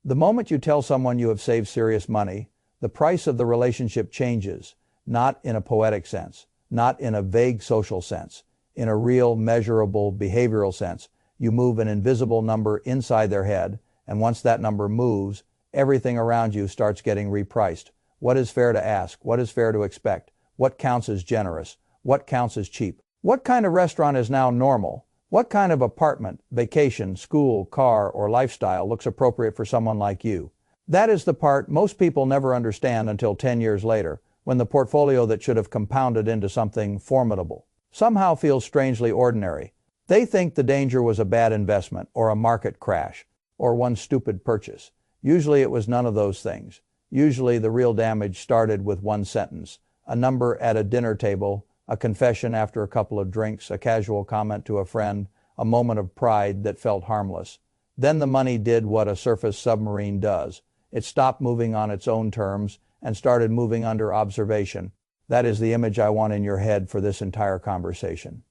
The moment you tell someone you have saved serious money, the price of the relationship changes, not in a poetic sense, not in a vague social sense, in a real, measurable, behavioral sense. You move an invisible number inside their head, and once that number moves, everything around you starts getting repriced. What is fair to ask? What is fair to expect? What counts as generous? What counts as cheap? What kind of restaurant is now normal? What kind of apartment, vacation, school, car, or lifestyle looks appropriate for someone like you? That is the part most people never understand until 10 years later, when the portfolio that should have compounded into something formidable somehow feels strangely ordinary. They think the danger was a bad investment, or a market crash, or one stupid purchase. Usually it was none of those things. Usually the real damage started with one sentence, a number at a dinner table, a confession after a couple of drinks, a casual comment to a friend, a moment of pride that felt harmless. Then the money did what a surface submarine does. It stopped moving on its own terms and started moving under observation. That is the image I want in your head for this entire conversation.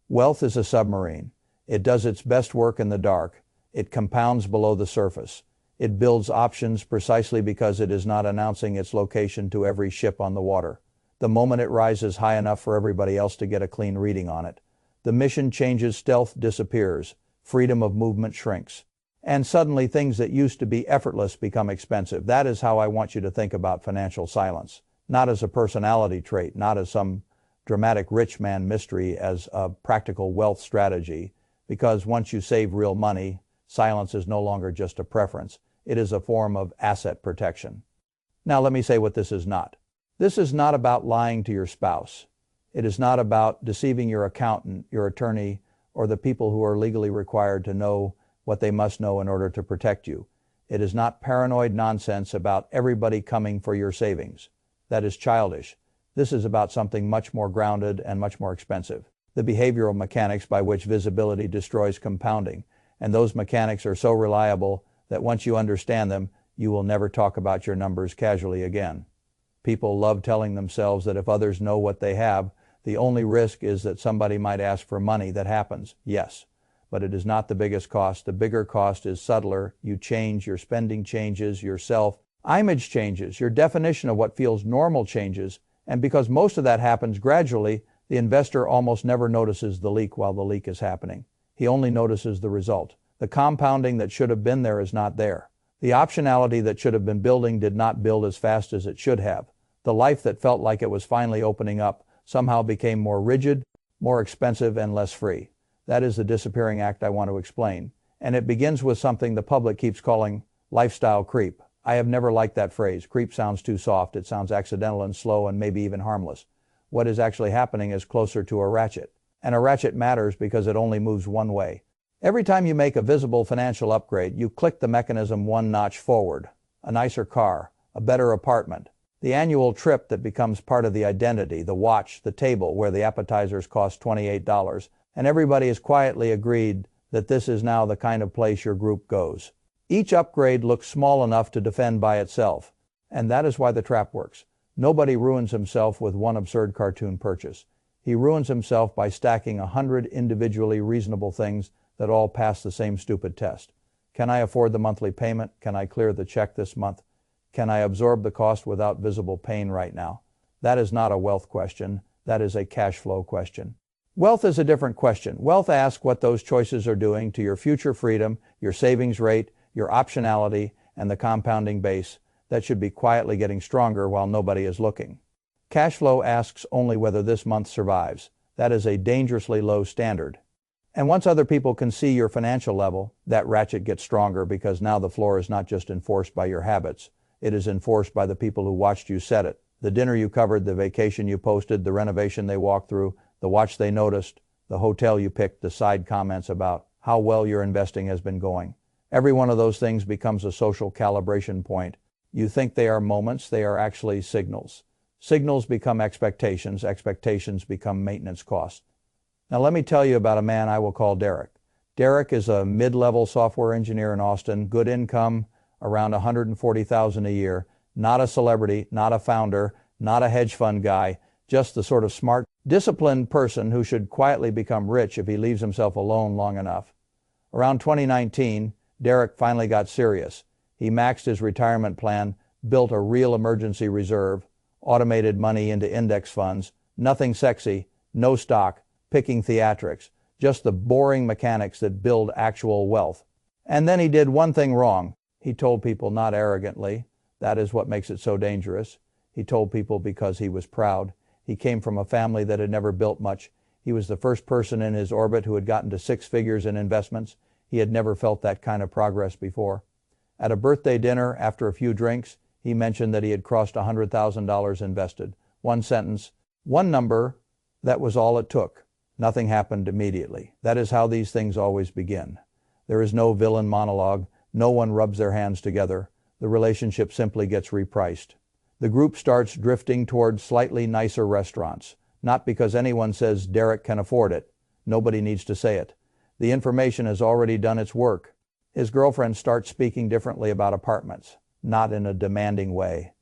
Wealth is a submarine. It does its best work in the dark. It compounds below the surface. It builds options precisely because it is not announcing its location to every ship on the water. The moment it rises high enough for everybody else to get a clean reading on it, the mission changes, stealth disappears, freedom of movement shrinks, and suddenly things that used to be effortless become expensive. That is how I want you to think about financial silence, not as a personality trait, not as some dramatic rich man mystery, as a practical wealth strategy, because once you save real money, silence is no longer just a preference. It is a form of asset protection. Now let me say what this is not. This is not about lying to your spouse. It is not about deceiving your accountant, your attorney, or the people who are legally required to know what they must know in order to protect you. It is not paranoid nonsense about everybody coming for your savings. That is childish. This is about something much more grounded and much more expensive. The behavioral mechanics by which visibility destroys compounding. And those mechanics are so reliable that once you understand them, you will never talk about your numbers casually again. People love telling themselves that if others know what they have, the only risk is that somebody might ask for money. That happens, yes. But it is not the biggest cost. The bigger cost is subtler. You change, your spending changes, your self-image changes, your definition of what feels normal changes, and because most of that happens gradually, the investor almost never notices the leak while the leak is happening. He only notices the result. The compounding that should have been there is not there. The optionality that should have been building did not build as fast as it should have. The life that felt like it was finally opening up somehow became more rigid, more expensive, and less free. That is the disappearing act I want to explain. And it begins with something the public keeps calling lifestyle creep. I have never liked that phrase. Creep sounds too soft. It sounds accidental and slow and maybe even harmless. What is actually happening is closer to a ratchet. And a ratchet matters because it only moves one way. Every time you make a visible financial upgrade, you click the mechanism one notch forward. A nicer car, a better apartment, the annual trip that becomes part of the identity, the watch, the table where the appetizers cost $28, and everybody has quietly agreed that this is now the kind of place your group goes. Each upgrade looks small enough to defend by itself, and that is why the trap works. Nobody ruins himself with one absurd cartoon purchase. He ruins himself by stacking 100 individually reasonable things that all pass the same stupid test. Can I afford the monthly payment? Can I clear the check this month? Can I absorb the cost without visible pain right now? That is not a wealth question. That is a cash flow question. Wealth is a different question. Wealth asks what those choices are doing to your future freedom, your savings rate, your optionality, and the compounding base that should be quietly getting stronger while nobody is looking. Cash flow asks only whether this month survives. That is a dangerously low standard. And once other people can see your financial level, that ratchet gets stronger because now the floor is not just enforced by your habits. It is enforced by the people who watched you set it. The dinner you covered, the vacation you posted, the renovation they walked through, the watch they noticed, the hotel you picked, the side comments about how well your investing has been going. Every one of those things becomes a social calibration point. You think they are moments, they are actually signals. Signals become expectations, expectations become maintenance costs. Now let me tell you about a man I will call Derek. Derek is a mid-level software engineer in Austin, good income, around $140,000 a year, not a celebrity, not a founder, not a hedge fund guy, just the sort of smart, disciplined person who should quietly become rich if he leaves himself alone long enough. Around 2019, Derek finally got serious. He maxed his retirement plan, built a real emergency reserve, automated money into index funds, nothing sexy, no stock, picking theatrics, just the boring mechanics that build actual wealth. And then he did one thing wrong. He told people not arrogantly. That is what makes it so dangerous. He told people because he was proud. He came from a family that had never built much. He was the first person in his orbit who had gotten to 6 figures in investments. He had never felt that kind of progress before. At a birthday dinner, after a few drinks, he mentioned that he had crossed $100,000 invested. One sentence, one number, that was all it took. Nothing happened immediately. That is how these things always begin. There is no villain monologue. No one rubs their hands together. The relationship simply gets repriced. The group starts drifting toward slightly nicer restaurants, not because anyone says Derek can afford it. Nobody needs to say it. The information has already done its work. His girlfriend starts speaking differently about apartments, not in a demanding way.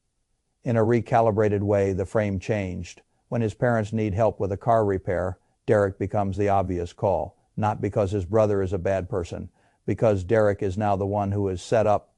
In a recalibrated way, the frame changed. When his parents need help with a car repair, Derek becomes the obvious call, not because his brother is a bad person, because Derek is now the one who is set up.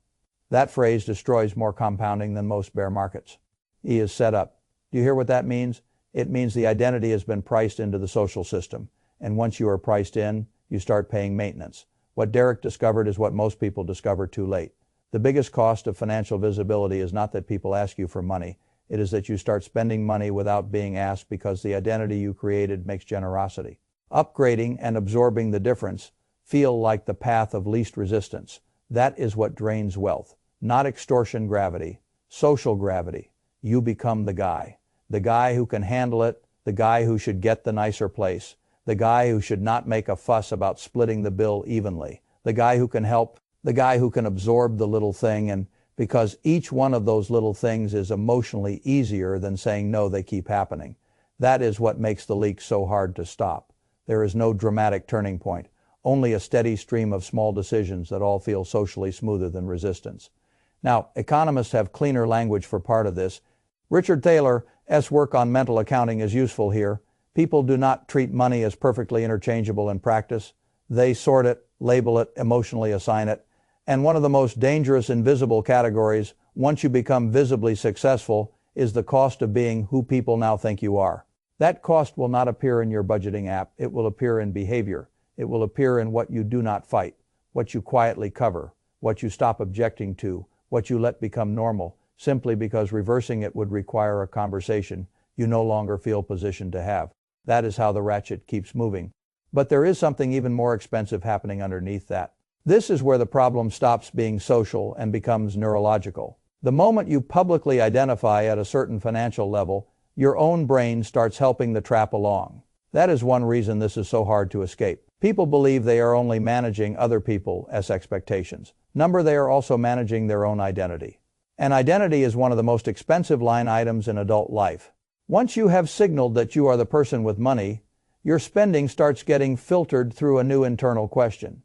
That phrase destroys more compounding than most bear markets. He is set up. Do you hear what that means? It means the identity has been priced into the social system, and once you are priced in, you start paying maintenance. What Derek discovered is what most people discover too late. The biggest cost of financial visibility is not that people ask you for money. It is that you start spending money without being asked because the identity you created makes generosity. Upgrading and absorbing the difference feel like the path of least resistance. That is what drains wealth. Not extortion gravity, social gravity. You become the guy who can handle it, the guy who should get the nicer place, the guy who should not make a fuss about splitting the bill evenly, the guy who can help, the guy who can absorb the little thing, and because each one of those little things is emotionally easier than saying no, they keep happening. That is what makes the leak so hard to stop. There is no dramatic turning point, only a steady stream of small decisions that all feel socially smoother than resistance. Now, economists have cleaner language for part of this. Richard Thaler's work on mental accounting is useful here. People do not treat money as perfectly interchangeable in practice. They sort it, label it, emotionally assign it. And one of the most dangerous invisible categories, once you become visibly successful, is the cost of being who people now think you are. That cost will not appear in your budgeting app. It will appear in behavior. It will appear in what you do not fight, what you quietly cover, what you stop objecting to, what you let become normal, simply because reversing it would require a conversation you no longer feel positioned to have. That is how the ratchet keeps moving. But there is something even more expensive happening underneath that. This is where the problem stops being social and becomes neurological. The moment you publicly identify at a certain financial level, your own brain starts helping the trap along. That is one reason this is so hard to escape. People believe they are only managing other people's expectations. They are also managing their own identity. And identity is one of the most expensive line items in adult life. Once you have signaled that you are the person with money, your spending starts getting filtered through a new internal question.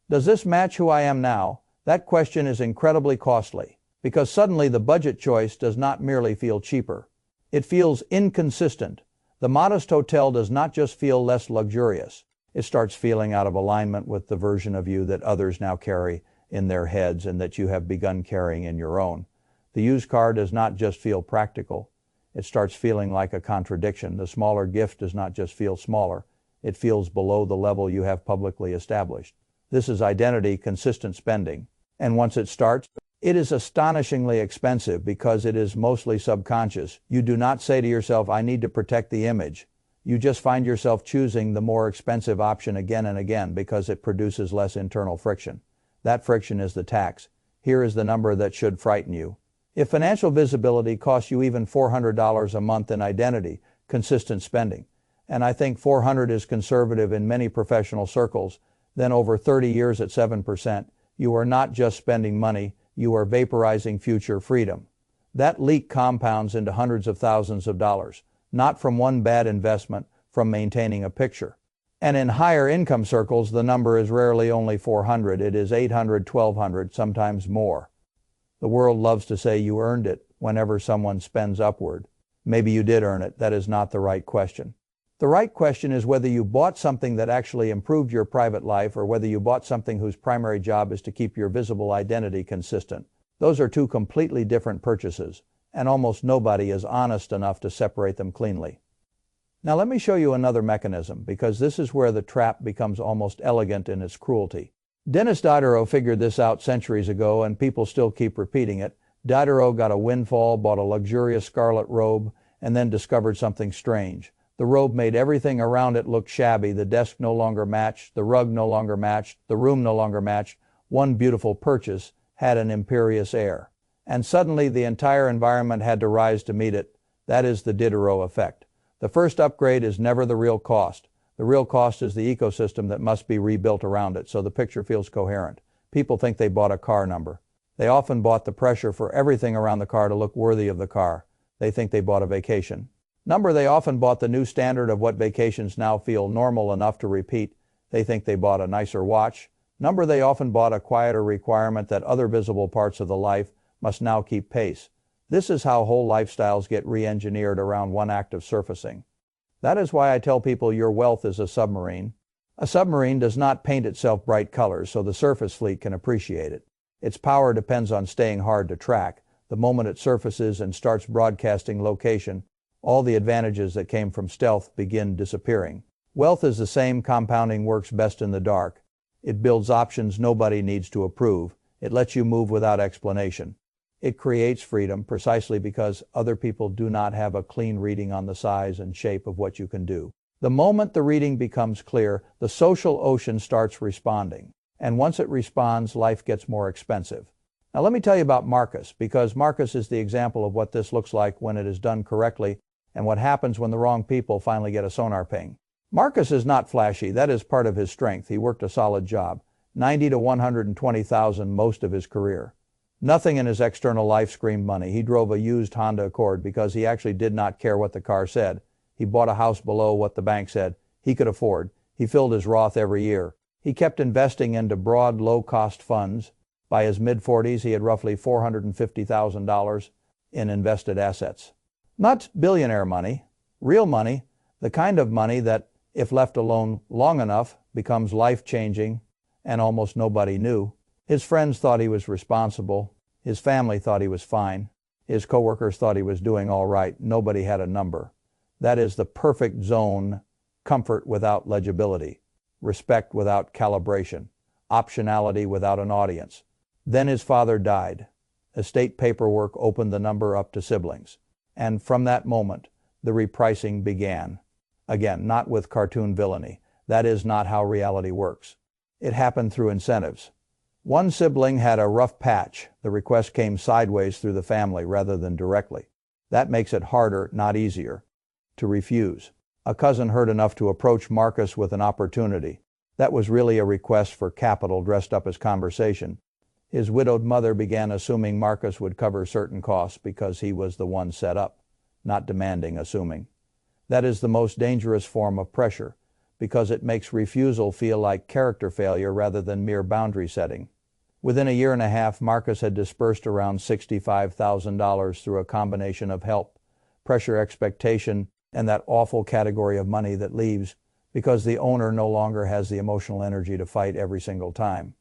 Does this match who I am now? That question is incredibly costly, because suddenly the budget choice does not merely feel cheaper. It feels inconsistent. The modest hotel does not just feel less luxurious. It starts feeling out of alignment with the version of you that others now carry in their heads and that you have begun carrying in your own. The used car does not just feel practical. It starts feeling like a contradiction. The smaller gift does not just feel smaller. It feels below the level you have publicly established. This is identity consistent spending. And once it starts, it is astonishingly expensive because it is mostly subconscious. You do not say to yourself, I need to protect the image. You just find yourself choosing the more expensive option again and again because it produces less internal friction. That friction is the tax. Here is the number that should frighten you. If financial visibility costs you even $400 a month in identity, consistent spending, and I think $400 is conservative in many professional circles, then over 30 years at 7%, you are not just spending money, you are vaporizing future freedom. That leak compounds into hundreds of thousands of dollars, not from one bad investment, from maintaining a picture. And in higher income circles, the number is rarely only 400, it is 800, 1200, sometimes more. The world loves to say you earned it whenever someone spends upward. Maybe you did earn it. That is not the right question. The right question is whether you bought something that actually improved your private life or whether you bought something whose primary job is to keep your visible identity consistent. Those are two completely different purchases, and almost nobody is honest enough to separate them cleanly. Now let me show you another mechanism, because this is where the trap becomes almost elegant in its cruelty. Dennis Diderot figured this out centuries ago, and people still keep repeating it. Diderot got a windfall, bought a luxurious scarlet robe, and then discovered something strange. The robe made everything around it look shabby. The desk no longer matched, the rug no longer matched, the room no longer matched. One beautiful purchase had an imperious air. And suddenly the entire environment had to rise to meet it. That is the Diderot effect. The first upgrade is never the real cost. The real cost is the ecosystem that must be rebuilt around it, so the picture feels coherent. People think they bought a car number. They often bought the pressure for everything around the car to look worthy of the car. They think they bought a vacation. Number, they often bought the new standard of what vacations now feel normal enough to repeat. They think they bought a nicer watch. Number, they often bought a quieter requirement that other visible parts of the life must now keep pace. This is how whole lifestyles get re-engineered around one act of surfacing. That is why I tell people your wealth is a submarine. A submarine does not paint itself bright colors so the surface fleet can appreciate it. Its power depends on staying hard to track. The moment it surfaces and starts broadcasting location, all the advantages that came from stealth begin disappearing. Wealth is the same. Compounding works best in the dark. It builds options nobody needs to approve. It lets you move without explanation. It creates freedom precisely because other people do not have a clean reading on the size and shape of what you can do. The moment the reading becomes clear, the social ocean starts responding. And once it responds, life gets more expensive. Now let me tell you about Marcus, because Marcus is the example of what this looks like when it is done correctly and what happens when the wrong people finally get a sonar ping. Marcus is not flashy. That is part of his strength. He worked a solid job. 90 to 120,000 most of his career. Nothing in his external life screamed money. He drove a used Honda Accord because he actually did not care what the car said. He bought a house below what the bank said he could afford. He filled his Roth every year. He kept investing into broad, low-cost funds. By his mid-40s, he had roughly $450,000 in invested assets. Not billionaire money, real money, the kind of money that, if left alone long enough, becomes life-changing, and almost nobody knew. His friends thought he was responsible. His family thought he was fine. His coworkers thought he was doing all right. Nobody had a number. That is the perfect zone: comfort without legibility, respect without calibration, optionality without an audience. Then his father died. Estate paperwork opened the number up to siblings. And from that moment, the repricing began. Again, not with cartoon villainy. That is not how reality works. It happened through incentives. One sibling had a rough patch. The request came sideways through the family rather than directly. That makes it harder, not easier, to refuse. A cousin heard enough to approach Marcus with an opportunity. That was really a request for capital dressed up as conversation. His widowed mother began assuming Marcus would cover certain costs because he was the one set up, not demanding, assuming. That is the most dangerous form of pressure, because it makes refusal feel like character failure rather than mere boundary setting. Within a year and a half, Marcus had dispersed around $65,000 through a combination of help, pressure, expectation, and that awful category of money that leaves because the owner no longer has the emotional energy to fight every single time.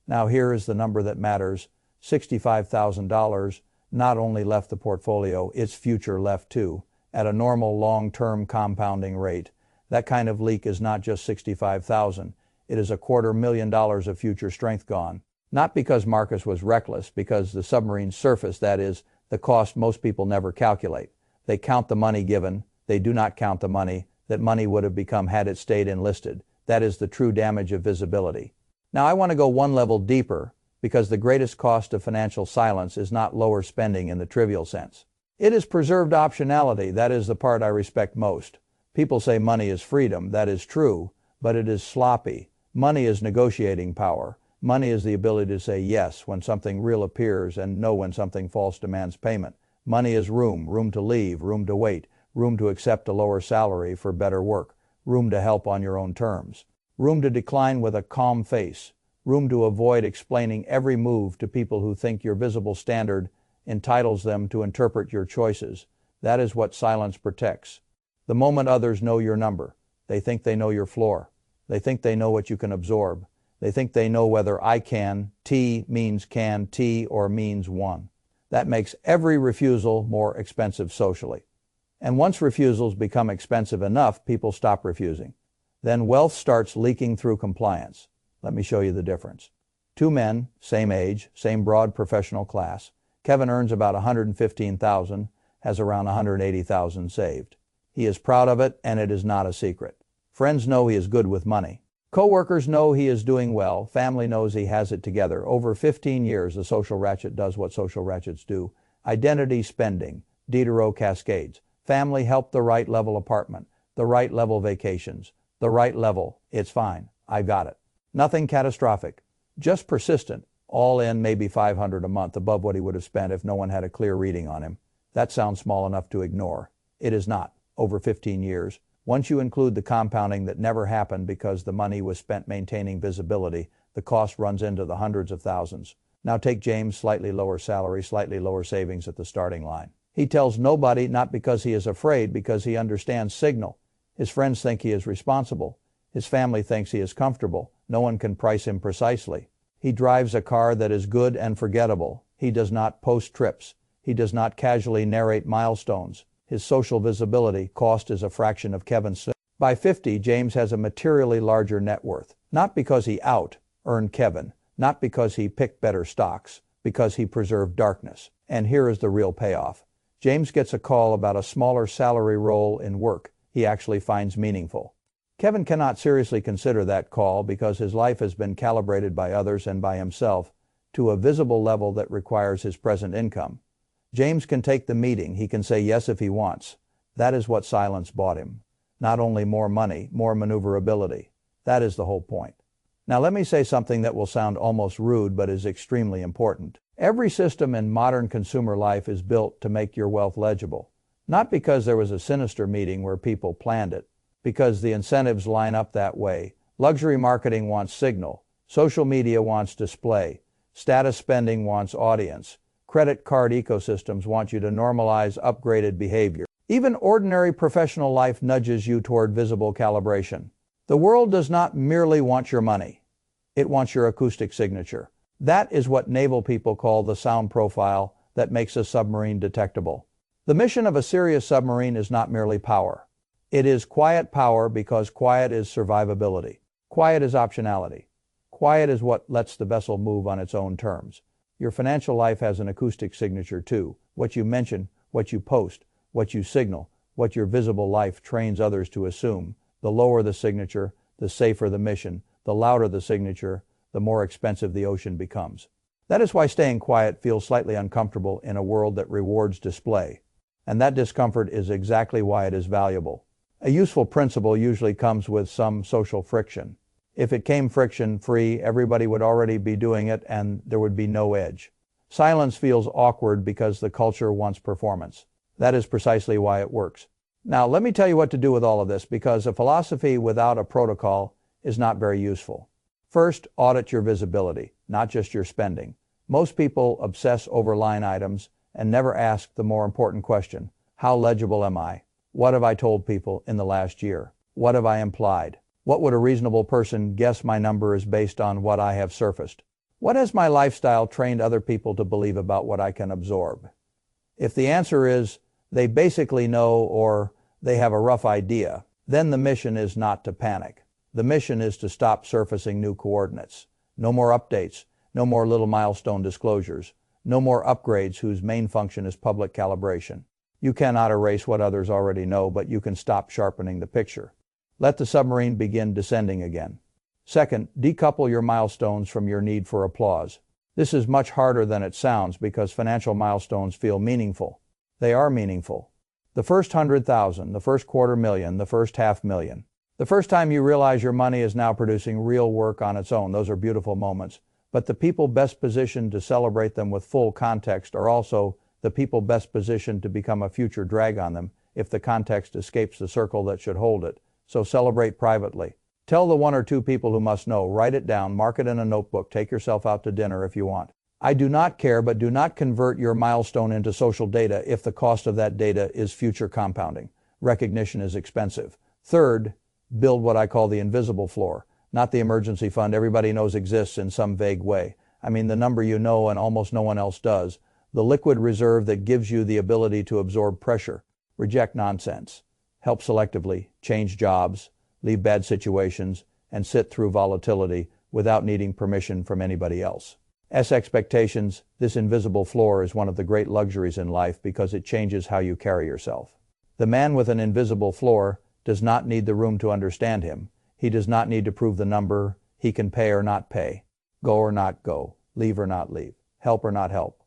Now here is the number that matters. $65,000 not only left the portfolio, its future left too, at a normal long-term compounding rate. That kind of leak is not just $65,000. It is $250,000 of future strength gone. Not because Marcus was reckless, because the submarine surface, that is, the cost most people never calculate. They count the money given. They do not count the money that money would have become had it stayed enlisted. That is the true damage of visibility. Now I want to go one level deeper, because the greatest cost of financial silence is not lower spending in the trivial sense. It is preserved optionality. That is the part I respect most. People say money is freedom. That is true, but it is sloppy. Money is negotiating power. Money is the ability to say yes when something real appears and no when something false demands payment. Money is room to leave, room to wait, room to accept a lower salary for better work, room to help on your own terms, room to decline with a calm face, room to avoid explaining every move to people who think your visible standard entitles them to interpret your choices. That is what silence protects. The moment others know your number, they think they know your floor. They think they know what you can absorb. They think they know whether I can, T means can, T, or means one. That makes every refusal more expensive socially. And once refusals become expensive enough, people stop refusing. Then wealth starts leaking through compliance. Let me show you the difference. Two men, same age, same broad professional class. Kevin earns about $115,000, has around $180,000 saved. He is proud of it, and it is not a secret. Friends know he is good with money. Co-workers know he is doing well. Family knows he has it together. Over 15 years, the social ratchet does what social ratchets do. Identity spending, Diderot cascades. Family help the right level apartment, the right level vacations, the right level, it's fine, I got it. Nothing catastrophic, just persistent, all in maybe $500 a month above what he would have spent if no one had a clear reading on him. That sounds small enough to ignore. It is not, over 15 years. Once you include the compounding that never happened because the money was spent maintaining visibility, the cost runs into the hundreds of thousands. Now take James' slightly lower salary, slightly lower savings at the starting line. He tells nobody, not because he is afraid, because he understands signal. His friends think he is responsible. His family thinks he is comfortable. No one can price him precisely. He drives a car that is good and forgettable. He does not post trips. He does not casually narrate milestones. His social visibility cost is a fraction of Kevin's. By 50, James has a materially larger net worth. Not because he out-earned Kevin, not because he picked better stocks, because he preserved darkness. And here is the real payoff. James gets a call about a smaller salary role in work he actually finds meaningful. Kevin cannot seriously consider that call because his life has been calibrated by others and by himself to a visible level that requires his present income. James can take the meeting. He can say yes if he wants. That is what silence bought him. Not only more money, more maneuverability. That is the whole point. Now let me say something that will sound almost rude but is extremely important. Every system in modern consumer life is built to make your wealth legible. Not because there was a sinister meeting where people planned it, because the incentives line up that way. Luxury marketing wants signal. Social media wants display. Status spending wants audience. Credit card ecosystems want you to normalize upgraded behavior. Even ordinary professional life nudges you toward visible calibration. The world does not merely want your money. It wants your acoustic signature. That is what naval people call the sound profile that makes a submarine detectable. The mission of a serious submarine is not merely power. It is quiet power because quiet is survivability. Quiet is optionality. Quiet is what lets the vessel move on its own terms. Your financial life has an acoustic signature too. What you mention, what you post, what you signal, what your visible life trains others to assume. The lower the signature, the safer the mission. The louder the signature, the more expensive the ocean becomes. That is why staying quiet feels slightly uncomfortable in a world that rewards display. And that discomfort is exactly why it is valuable. A useful principle usually comes with some social friction. If it came friction-free, everybody would already be doing it and there would be no edge. Silence feels awkward because the culture wants performance. That is precisely why it works. Now, let me tell you what to do with all of this, because a philosophy without a protocol is not very useful. First, audit your visibility, not just your spending. Most people obsess over line items and never ask the more important question: how legible am I? What have I told people in the last year? What have I implied? What would a reasonable person guess my number is based on what I have surfaced? What has my lifestyle trained other people to believe about what I can absorb? If the answer is they basically know or they have a rough idea, then the mission is not to panic. The mission is to stop surfacing new coordinates. No more updates, no more little milestone disclosures, no more upgrades whose main function is public calibration. You cannot erase what others already know, but you can stop sharpening the picture. Let the submarine begin descending again. Second, decouple your milestones from your need for applause. This is much harder than it sounds because financial milestones feel meaningful. They are meaningful. The first 100,000, the first $250,000, the first $500,000. The first time you realize your money is now producing real work on its own, those are beautiful moments. But the people best positioned to celebrate them with full context are also the people best positioned to become a future drag on them if the context escapes the circle that should hold it. So celebrate privately. Tell the one or two people who must know, write it down, mark it in a notebook, take yourself out to dinner if you want. I do not care, but do not convert your milestone into social data if the cost of that data is future compounding. Recognition is expensive. Third, build what I call the invisible floor. not the emergency fund everybody knows exists in some vague way. I mean the number you know and almost no one else does. The liquid reserve that gives you the ability to absorb pressure, reject nonsense, help selectively, change jobs, leave bad situations, and sit through volatility without needing permission from anybody else. Expectations, this invisible floor is one of the great luxuries in life because it changes how you carry yourself. The man with an invisible floor does not need the room to understand him. He does not need to prove the number. He can pay or not pay, go or not go, leave or not leave, help or not help.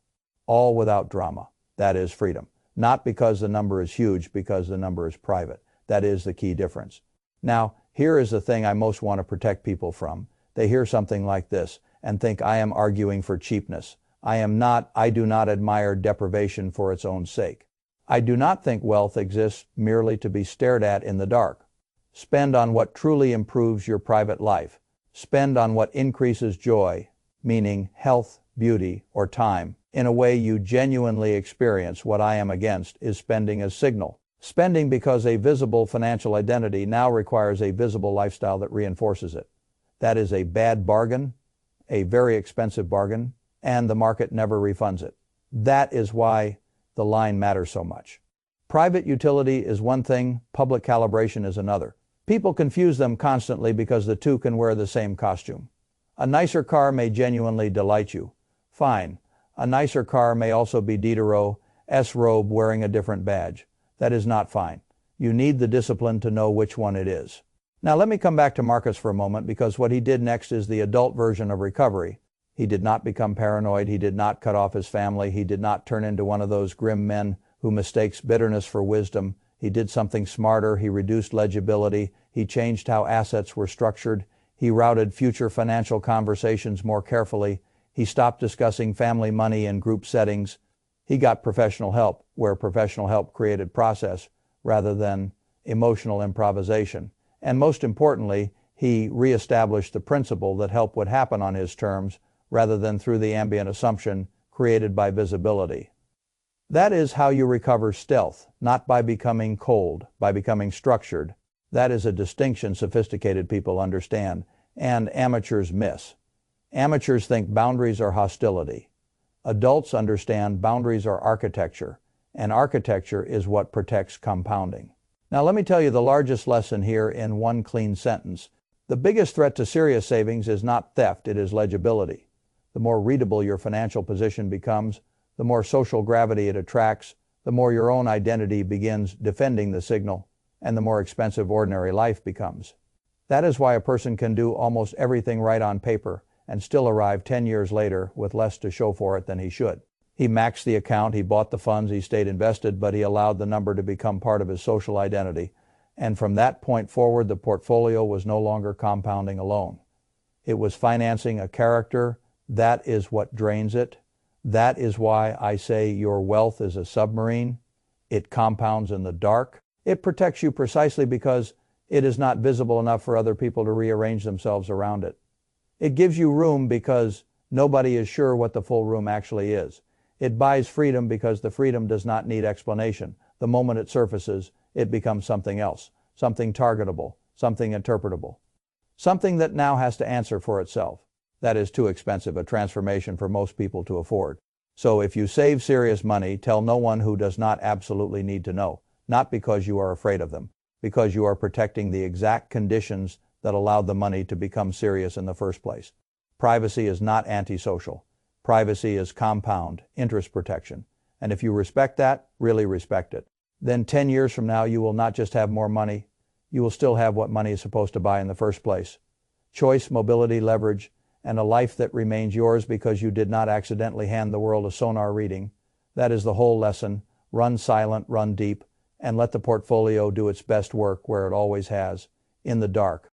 All without drama. That is freedom. Not because the number is huge, because the number is private. That is the key difference. Now, here is the thing I most want to protect people from. They hear something like this and think I am arguing for cheapness. I am not. I do not admire deprivation for its own sake. I do not think wealth exists merely to be stared at in the dark. Spend on what truly improves your private life. Spend on what increases joy, meaning health, beauty, or time. In a way you genuinely experience. What I am against is spending as signal. Spending because a visible financial identity now requires a visible lifestyle that reinforces it. That is a bad bargain, a very expensive bargain, and the market never refunds it. That is why the line matters so much. Private utility is one thing, public calibration is another. People confuse them constantly because the two can wear the same costume. A nicer car may genuinely delight you. Fine. A nicer car may also be Diderot's robe wearing a different badge. That is not fine. You need the discipline to know which one it is. Now let me come back to Marcus for a moment, because what he did next is the adult version of recovery. He did not become paranoid. He did not cut off his family. He did not turn into one of those grim men who mistakes bitterness for wisdom. He did something smarter. He reduced legibility. He changed how assets were structured. He routed future financial conversations more carefully. He stopped discussing family money in group settings. He got professional help where professional help created process rather than emotional improvisation. And most importantly, he reestablished the principle that help would happen on his terms rather than through the ambient assumption created by visibility. That is how you recover stealth, not by becoming cold, by becoming structured. That is a distinction sophisticated people understand and amateurs miss. Amateurs think boundaries are hostility. Adults understand boundaries are architecture, and architecture is what protects compounding. Now let me tell you the largest lesson here in one clean sentence. The biggest threat to serious savings is not theft, it is legibility. The more readable your financial position becomes, the more social gravity it attracts, the more your own identity begins defending the signal, and the more expensive ordinary life becomes. That is why a person can do almost everything right on paper and still arrive 10 years later with less to show for it than he should. He maxed the account, he bought the funds, he stayed invested, but he allowed the number to become part of his social identity. And from that point forward, the portfolio was no longer compounding alone. It was financing a character. That is what drains it. That is why I say your wealth is a submarine. It compounds in the dark. It protects you precisely because it is not visible enough for other people to rearrange themselves around it. It gives you room because nobody is sure what the full room actually is. It buys freedom because the freedom does not need explanation. The moment it surfaces, it becomes something else, something targetable, something interpretable, something that now has to answer for itself. That is too expensive a transformation for most people to afford. So if you save serious money, tell no one who does not absolutely need to know, not because you are afraid of them, because you are protecting the exact conditions that allowed the money to become serious in the first place. Privacy is not antisocial. Privacy is compound, interest protection. And if you respect that, really respect it, then 10 years from now you will not just have more money, you will still have what money is supposed to buy in the first place. Choice, mobility, leverage, and a life that remains yours because you did not accidentally hand the world a sonar reading. That is the whole lesson. Run silent, run deep, and let the portfolio do its best work where it always has, in the dark.